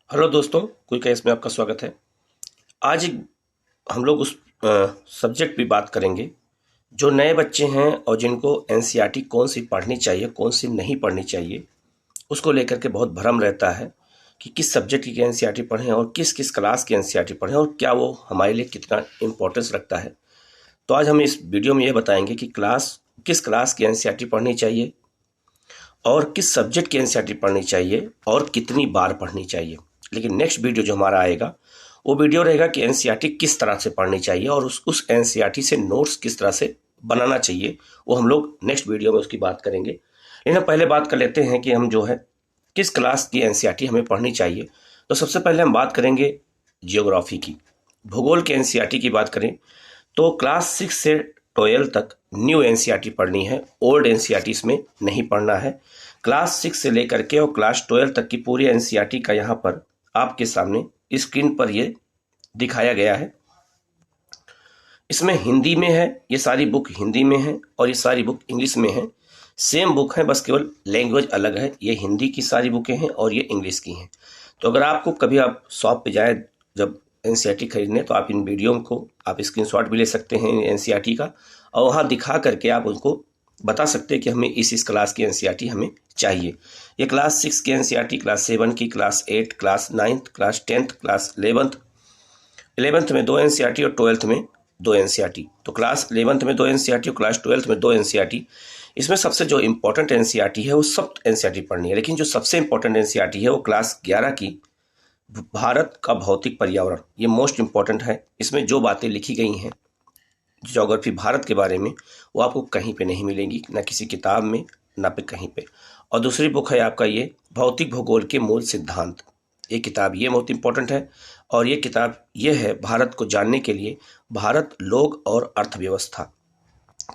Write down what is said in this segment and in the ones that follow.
Hello दोस्तों, quick catch में आपका स्वागत है। आज हम लोग उस सब्जेक्ट पे बात करेंगे जो नए बच्चे हैं और जिनको एनसीईआरटी कौन सी पढ़नी चाहिए कौन सी नहीं पढ़नी चाहिए, उसको लेकर के बहुत भ्रम रहता है कि किस सब्जेक्ट की एनसीईआरटी पढ़ें और किस किस क्लास की एनसीईआरटी पढ़ें और क्या वो हमारे लिए कितना इम्पोर्टेंस रखता है। तो आज हम इस वीडियो में ये बताएंगे कि किस क्लास की एनसीईआरटी पढ़नी चाहिए और किस सब्जेक्ट की एनसीईआरटी पढ़नी चाहिए और कितनी बार पढ़नी चाहिए। लेकिन नेक्स्ट वीडियो जो हमारा आएगा वो वीडियो रहेगा कि एनसीईआरटी किस तरह से पढ़नी चाहिए और उस एनसीईआरटी से नोट्स किस तरह से बनाना चाहिए, वो हम लोग नेक्स्ट वीडियो में उसकी बात करेंगे। लेकिन हम पहले बात कर लेते हैं कि हम जो है किस क्लास की एनसीईआरटी हमें पढ़नी चाहिए। तो सबसे पहले हम बात करेंगे जियोग्राफी की। भूगोल के एनसीईआरटी की बात करें तो क्लास 6 से 12 तक न्यू एनसीईआरटी पढ़नी है, ओल्ड एनसीईआरटी इसमें नहीं पढ़ना है। क्लास 6 से लेकर के और क्लास 12 तक की पूरी एनसीईआरटी का यहाँ पर आपके सामने स्क्रीन पर ये दिखाया गया है। इसमें हिंदी में है, ये सारी बुक हिंदी में है और ये सारी बुक इंग्लिश में है। सेम बुक है, बस केवल लैंग्वेज अलग है। ये हिंदी की सारी बुकें हैं और ये इंग्लिश की हैं। तो अगर आपको कभी आप शॉप पे जाए जब एनसीईआरटी खरीदने, तो आप इन वीडियो को आप स्क्रीनशॉट भी ले सकते हैं एनसीईआरटी का, और वहाँ दिखा करके आप उनको बता सकते हैं कि हमें इस क्लास की एनसीईआरटी हमें चाहिए। ये क्लास 6 की एनसीईआरटी, क्लास 7 की, class 8, class 9, class 10, class 11th में 2 एनसीईआरटी और 12th में 2 एनसीईआरटी। तो क्लास 11th में 2 एनसीईआरटी और क्लास 12th में 2 एनसीईआरटी। इसमें सबसे जो इम्पोर्टेंट एनसीईआरटी है वो सब एनसीईआरटी पढ़नी है, लेकिन जो सबसे इम्पोर्टेंट एनसीईआरटी है वो क्लास 11 की भारत का भौतिक पर्यावरण, ये मोस्ट इम्पॉर्टेंट है। इसमें जो बातें लिखी गई हैं ज्योग्राफी भारत के बारे में, वो आपको कहीं पे नहीं मिलेंगी, ना किसी किताब में, ना पे कहीं पे। और दूसरी बुक है आपका ये भौतिक भूगोल के मूल सिद्धांत। ये किताब ये बहुत इम्पोर्टेंट है और ये किताब ये है भारत को जानने के लिए, भारत, लोग और अर्थव्यवस्था।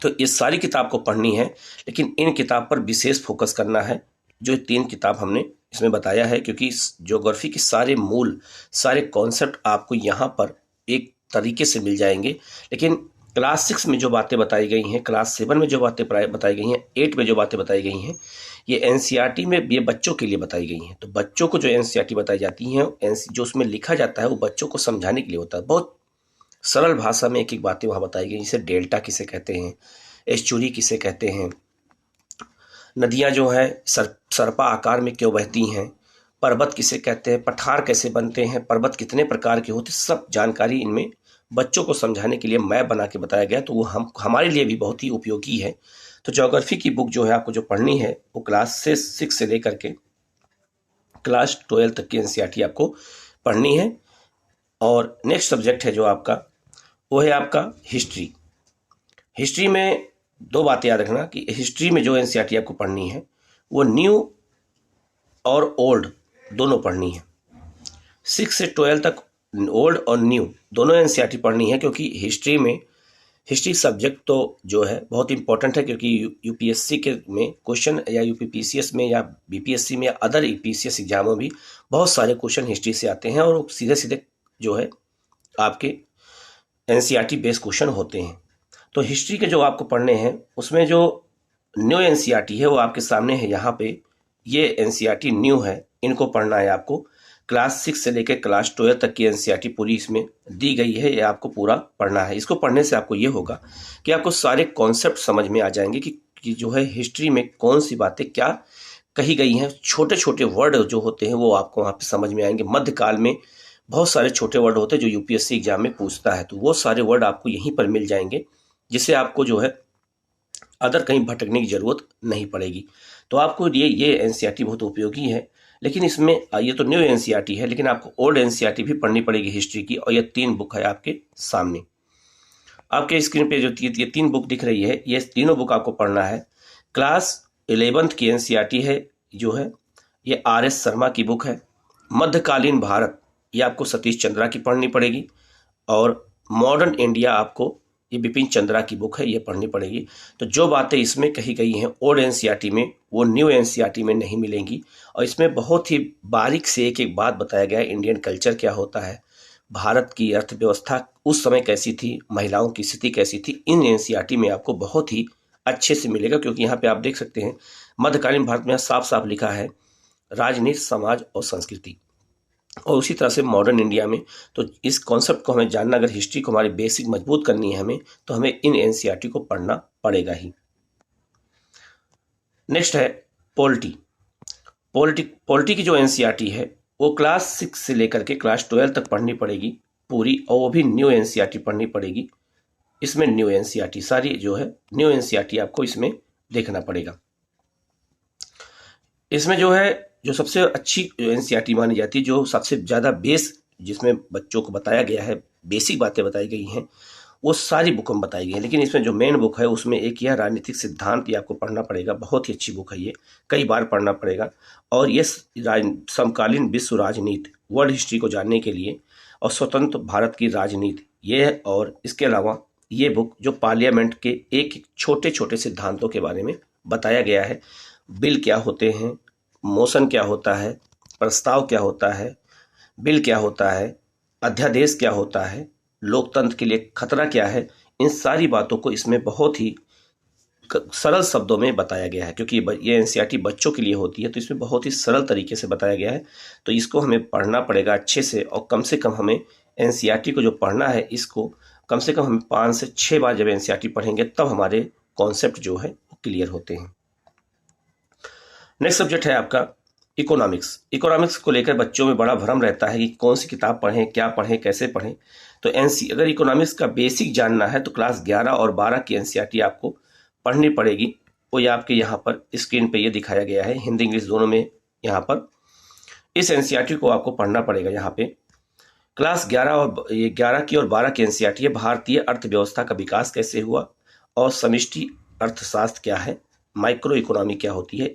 तो इस सारी किताब को पढ़नी है, लेकिन इन किताब पर विशेष फोकस करना है। जो 3 किताब हमने इसमें बताया है, क्योंकि ज्योग्राफी के सारे मूल, सारे कॉन्सेप्ट आपको यहाँ पर एक तरीके से मिल जाएंगे। लेकिन क्लास 6 में जो बातें बताई गई हैं, क्लास 7 में जो बातें बताई गई हैं, 8 में जो बातें बताई गई हैं, ये एनसीईआरटी में ये बच्चों के लिए बताई गई हैं। तो बच्चों को जो एनसीईआरटी बताई जाती हैं, जो उसमें लिखा जाता है वो बच्चों को समझाने के लिए होता है। बहुत सरल भाषा में एक एक बातें वहाँ बताई गई, जैसे डेल्टा किसे कहते हैं, एस्चुरी किसे कहते हैं, नदियाँ जो हैं सरपा आकार में क्यों बहती हैं, पर्वत किसे कहते हैं, पठार कैसे बनते हैं, पर्वत कितने प्रकार के होते हैं, सब जानकारी इनमें बच्चों को समझाने के लिए मैप बना के बताया गया। तो वो हमारे लिए भी बहुत ही उपयोगी है। तो ज्योग्राफी की बुक जो है आपको जो पढ़नी है वो क्लास से 6 से लेकर के क्लास 12 तक की एनसीईआरटी आपको पढ़नी है। और नेक्स्ट सब्जेक्ट है जो आपका, वो है आपका हिस्ट्री। हिस्ट्री में 2 बातें याद रखना कि हिस्ट्री में जो एनसीईआरटी आपको पढ़नी है वो न्यू और ओल्ड दोनों पढ़नी है। 6 से 12 तक ओल्ड और न्यू दोनों एनसीईआरटी पढ़नी है, क्योंकि हिस्ट्री सब्जेक्ट तो जो है बहुत इंपॉर्टेंट है, क्योंकि यूपीएससी के में क्वेश्चन, या यूपीपीसीएस में, या बीपीएससी में, या अदर पीसीएस एग्जामों में भी बहुत सारे क्वेश्चन हिस्ट्री से आते हैं और सीधे सीधे जो है आपके एनसीईआरटी बेस्ड क्वेश्चन होते हैं। तो हिस्ट्री के जो आपको पढ़ने हैं उसमें जो न्यू एनसीईआरटी है वो आपके सामने है यहाँ पे। ये एनसीईआरटी न्यू है, इनको पढ़ना है आपको। क्लास 6 से लेकर क्लास 12 तक की एनसीईआरटी पूरी इसमें दी गई है, ये आपको पूरा पढ़ना है। इसको पढ़ने से आपको ये होगा कि आपको सारे कॉन्सेप्ट समझ में आ जाएंगे कि जो है हिस्ट्री में कौन सी बातें क्या कही गई हैं। छोटे छोटे वर्ड जो होते हैं वो आपको वहाँ पे समझ में आएंगे। मध्यकाल में बहुत सारे छोटे वर्ड होते हैं जो यूपीएससी एग्जाम में पूछता है, तो वो सारे वर्ड आपको यहीं पर मिल जाएंगे, जिससे आपको जो है अदर कहीं भटकने की जरूरत नहीं पड़ेगी। तो आपको ये एनसीईआरटी बहुत उपयोगी है। लेकिन इसमें ये तो न्यू एनसीईआरटी है, लेकिन आपको ओल्ड एनसीईआरटी भी पढ़नी पड़ेगी हिस्ट्री की, और ये 3 बुक है आपके सामने। आपके स्क्रीन पे जो ये 3 बुक दिख रही है, ये तीनों बुक आपको पढ़ना है। क्लास 11th की एनसीईआरटी है जो है, ये आर.एस. शर्मा की बुक है। मध्यकालीन भारत, ये आपको सतीश चंद्रा की पढ़नी पड़ेगी। और मॉडर्न इंडिया आपको ये बिपिन चंद्रा की बुक है, ये पढ़नी पड़ेगी। तो जो बातें इसमें कही गई हैं ओल्ड एनसीईआरटी में, वो न्यू एनसीईआरटी में नहीं मिलेंगी। और इसमें बहुत ही बारीक से एक एक बात बताया गया है। इंडियन कल्चर क्या होता है, भारत की अर्थव्यवस्था उस समय कैसी थी, महिलाओं की स्थिति कैसी थी, इन एनसीईआरटी में आपको बहुत ही अच्छे से मिलेगा। क्योंकि यहाँ पे आप देख सकते हैं मध्यकालीन भारत में साफ साफ लिखा है राजनीति, समाज और संस्कृति। और उसी तरह से मॉडर्न इंडिया में। तो इस कॉन्सेप्ट को हमें जानना, अगर हिस्ट्री को हमारी बेसिक मजबूत करनी है हमें, तो हमें इन एनसीईआरटी को पढ़ना पड़ेगा ही। नेक्स्ट है पॉलिटी। पॉलिटी की जो एनसीईआरटी है वो क्लास 6 से लेकर के क्लास 12 तक पढ़नी पड़ेगी पूरी, और वो भी न्यू एनसीईआरटी पढ़नी पड़ेगी। इसमें न्यू एनसीईआरटी सारी जो है न्यू एनसीईआरटी आपको इसमें देखना पड़ेगा। इसमें जो है जो सबसे अच्छी एनसीईआरटी मानी जाती है, जो सबसे ज़्यादा बेस जिसमें बच्चों को बताया गया है, बेसिक बातें बताई गई हैं, वो सारी बुक में बताई गई है। लेकिन इसमें जो मेन बुक है उसमें एक यह राजनीतिक सिद्धांत ये आपको पढ़ना पड़ेगा। बहुत ही अच्छी बुक है ये, कई बार पढ़ना पड़ेगा। और ये समकालीन विश्व राजनीति, वर्ल्ड हिस्ट्री को जानने के लिए, और स्वतंत्र भारत की राजनीति ये है। और इसके अलावा ये बुक जो पार्लियामेंट के एक छोटे छोटे सिद्धांतों के बारे में बताया गया है। बिल क्या होते हैं, मोशन क्या होता है, प्रस्ताव क्या होता है, बिल क्या होता है, अध्यादेश क्या होता है, लोकतंत्र के लिए खतरा क्या है, इन सारी बातों को इसमें बहुत ही सरल शब्दों में बताया गया है। क्योंकि ये एनसीईआरटी बच्चों के लिए होती है, तो इसमें बहुत ही सरल तरीके से बताया गया है। तो इसको हमें पढ़ना पड़ेगा अच्छे से, और कम से कम हमें एनसीईआरटी को जो पढ़ना है इसको कम से कम हम 5 से 6 बार जब एनसीईआरटी पढ़ेंगे तब हमारे कॉन्सेप्ट जो है वो क्लियर होते हैं। नेक्स्ट सब्जेक्ट है आपका इकोनॉमिक्स। इकोनॉमिक्स को लेकर बच्चों में बड़ा भ्रम रहता है कि कौन सी किताब पढ़ें, क्या पढ़ें, कैसे पढ़ें। तो अगर इकोनॉमिक्स का बेसिक जानना है तो क्लास 11 और 12 की एनसीईआरटी आपको पढ़नी पड़ेगी। वो ये आपके यहाँ पर स्क्रीन पे ये दिखाया गया है, हिंदी इंग्लिश दोनों में। यहाँ पर इस एनसीईआरटी को आपको पढ़ना पड़ेगा। यहाँ पे क्लास 11 की और 12 की एनसीईआरटी है। भारतीय अर्थव्यवस्था का विकास कैसे हुआ, और समष्टि अर्थशास्त्र क्या है, माइक्रो इकोनॉमी क्या होती है।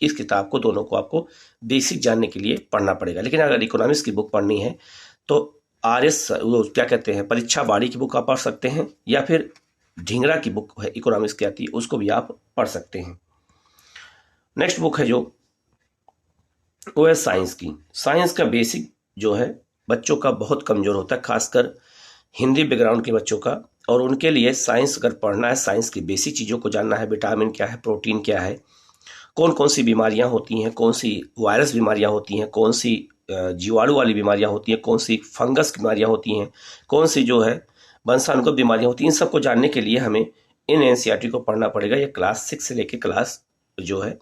इस किताब को दोनों को आपको बेसिक जानने के लिए पढ़ना पड़ेगा। लेकिन अगर इकोनॉमिक्स की बुक पढ़नी है तो वो क्या कहते हैं, परीक्षा बाड़ी की बुक आप पढ़ सकते हैं, या फिर ढींगरा की बुक है इकोनॉमिक्स की आती है, उसको भी आप पढ़ सकते हैं। नेक्स्ट बुक है जो वो है साइंस की। साइंस का बेसिक जो है बच्चों का बहुत कमजोर होता है, खासकर हिंदी बैकग्राउंड के बच्चों का। और उनके लिए साइंस अगर पढ़ना है, साइंस की बेसिक चीज़ों को जानना है, विटामिन क्या है, प्रोटीन क्या है, कौन कौन सी बीमारियां होती हैं, कौन सी वायरस बीमारियां होती हैं, कौन सी जीवाणु वाली बीमारियां होती हैं, कौन सी फंगस की बीमारियां होती हैं, कौन सी जो है वंशानुगत बीमारियां होती हैं, इन सबको जानने के लिए हमें इन एनसीईआरटी को पढ़ना पड़ेगा। ये क्लास 6 से लेकर क्लास जो है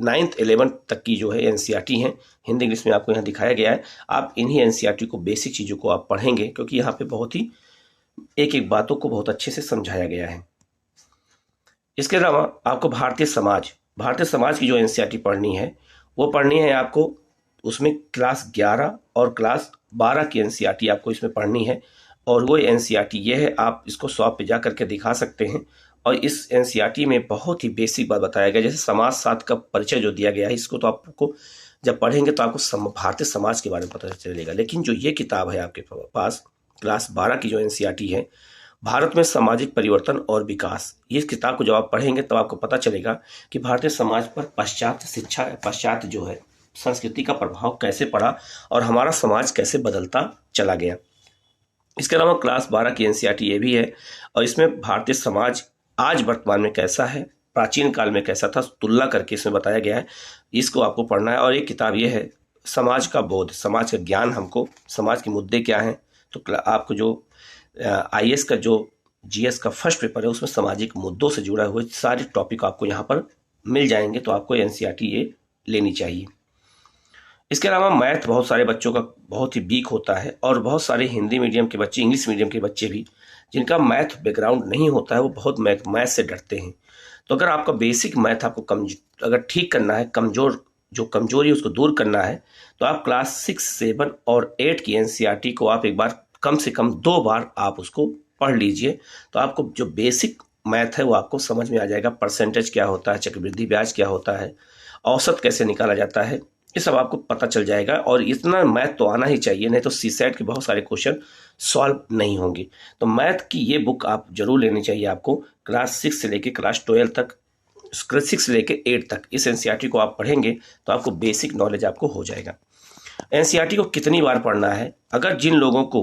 9th 11th तक की जो है एनसीईआरटी हैं। हिंदी इंग्लिश में आपको यहाँ दिखाया गया है। आप इन्हीं एनसीईआरटी को, बेसिक चीज़ों को आप पढ़ेंगे, क्योंकि यहाँ पे बहुत ही एक एक बातों को बहुत अच्छे से समझाया गया है। इसके अलावा आपको भारतीय समाज की जो एनसीईआरटी पढ़नी है वो पढ़नी है आपको। उसमें क्लास 11 और क्लास 12 की एनसीईआरटी आपको इसमें पढ़नी है। और वो एनसीईआरटी ये है, आप इसको शॉप पे जा करके दिखा सकते हैं। और इस एनसीईआरटी में बहुत ही बेसिक बात बताया गया, जैसे समाज शास्त्र का परिचय जो दिया गया है, इसको तो आपको जब पढ़ेंगे तो आपको भारतीय समाज के बारे में पता चलेगा। लेकिन जो ये किताब है आपके पास क्लास 12 की जो एनसीईआरटी है, भारत में सामाजिक परिवर्तन और विकास, ये किताब को जब आप पढ़ेंगे तो आपको पता चलेगा कि भारतीय समाज पर पाश्चात्य शिक्षा, पाश्चात्य जो है संस्कृति का प्रभाव कैसे पड़ा और हमारा समाज कैसे बदलता चला गया। इसके अलावा क्लास 12 की एनसीईआरटी ये भी है, और इसमें भारतीय समाज आज वर्तमान में कैसा है, प्राचीन काल में कैसा था, तुलना करके इसमें बताया गया है। इसको आपको पढ़ना है। और एक किताब ये है समाज का बोध, समाज का ज्ञान, हमको समाज के मुद्दे क्या हैं। तो आपको जो आईएएस का जो जीएस का फर्स्ट पेपर है उसमें सामाजिक मुद्दों से जुड़ा हुए सारे टॉपिक आपको यहाँ पर मिल जाएंगे। तो आपको एनसीईआरटी ये लेनी चाहिए। इसके अलावा मैथ बहुत सारे बच्चों का बहुत ही वीक होता है, और बहुत सारे हिंदी मीडियम के बच्चे, इंग्लिश मीडियम के बच्चे भी जिनका मैथ बैकग्राउंड नहीं होता है, वो बहुत मैथ से डरते हैं। तो अगर आपका बेसिक मैथ आपको अगर ठीक करना है, जो कमजोरी है उसको दूर करना है, तो आप क्लास 6, 7 और 8 की एनसीईआरटी को आप एक बार कम से कम 2 बार आप उसको पढ़ लीजिए। तो आपको जो बेसिक मैथ है वो आपको समझ में आ जाएगा। परसेंटेज क्या होता है, चक्रवृद्धि ब्याज क्या होता है, औसत कैसे निकाला जाता है, ये सब आपको पता चल जाएगा। और इतना मैथ तो आना ही चाहिए, नहीं तो सीसेट के बहुत सारे क्वेश्चन सॉल्व नहीं होंगे। तो मैथ की ये बुक आप जरूर लेनी चाहिए आपको। क्लास 6 से लेकर क्लास 12 तक, 6 से लेकर 8 तक इस एनसीईआरटी को आप पढ़ेंगे तो आपको बेसिक नॉलेज आपको हो जाएगा। एनसीईआरटी को कितनी बार पढ़ना है? अगर जिन लोगों को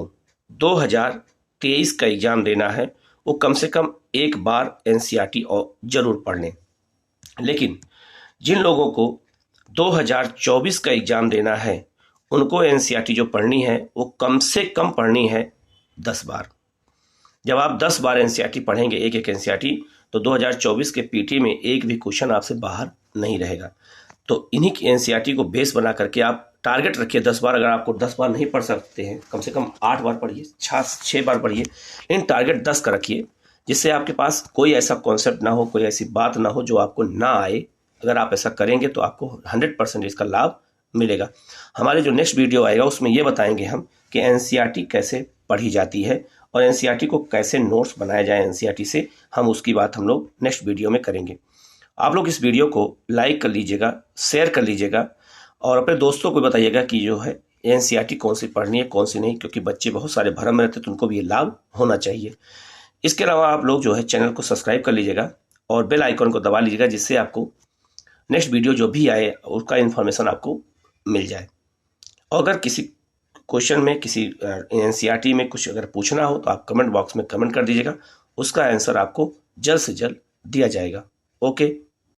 2023 का एग्जाम देना है वो कम से कम एक बार एनसीईआरटी जरूर पढ़ लें। लेकिन जिन लोगों को 2024 का एग्जाम देना है उनको एनसीईआरटी जो पढ़नी है वो कम से कम पढ़नी है 10 बार। जब आप 10 बार एनसीईआरटी पढ़ेंगे, एक एक एनसीईआरटी, तो 2024 के पीटी में एक भी क्वेश्चन आपसे बाहर नहीं रहेगा। तो इन्हीं की एनसीईआरटी को बेस बना करके आप टारगेट रखिए 10 बार। अगर आपको 10 बार नहीं पढ़ सकते हैं, कम से कम 8 बार पढ़िए, 6 बार पढ़िए, लेकिन टारगेट 10 का रखिए, जिससे आपके पास कोई ऐसा कॉन्सेप्ट ना हो, कोई ऐसी बात ना हो जो आपको ना आए। अगर आप ऐसा करेंगे तो आपको 100% इसका लाभ मिलेगा। हमारे जो नेक्स्ट वीडियो आएगा उसमें ये बताएंगे हम कि एनसीईआरटी कैसे पढ़ी जाती है और एनसीईआरटी को कैसे नोट्स बनाया जाए एनसीईआरटी से, हम उसकी बात हम लोग नेक्स्ट वीडियो में करेंगे। आप लोग इस वीडियो को लाइक कर लीजिएगा, शेयर कर लीजिएगा और अपने दोस्तों को बताइएगा कि जो है एनसीईआरटी कौन सी पढ़नी है कौन सी नहीं, क्योंकि बच्चे बहुत सारे भ्रम में रहते हैं तो उनको भी ये लाभ होना चाहिए। इसके अलावा आप लोग जो है चैनल को सब्सक्राइब कर लीजिएगा और बेल आइकन को दबा लीजिएगा, जिससे आपको नेक्स्ट वीडियो जो भी आए उसका इन्फॉर्मेशन आपको मिल जाए। और अगर किसी क्वेश्चन में, किसी एनसीईआरटी में कुछ अगर पूछना हो तो आप कमेंट बॉक्स में कमेंट कर दीजिएगा, उसका आंसर आपको जल्द से जल्द दिया जाएगा। ओके।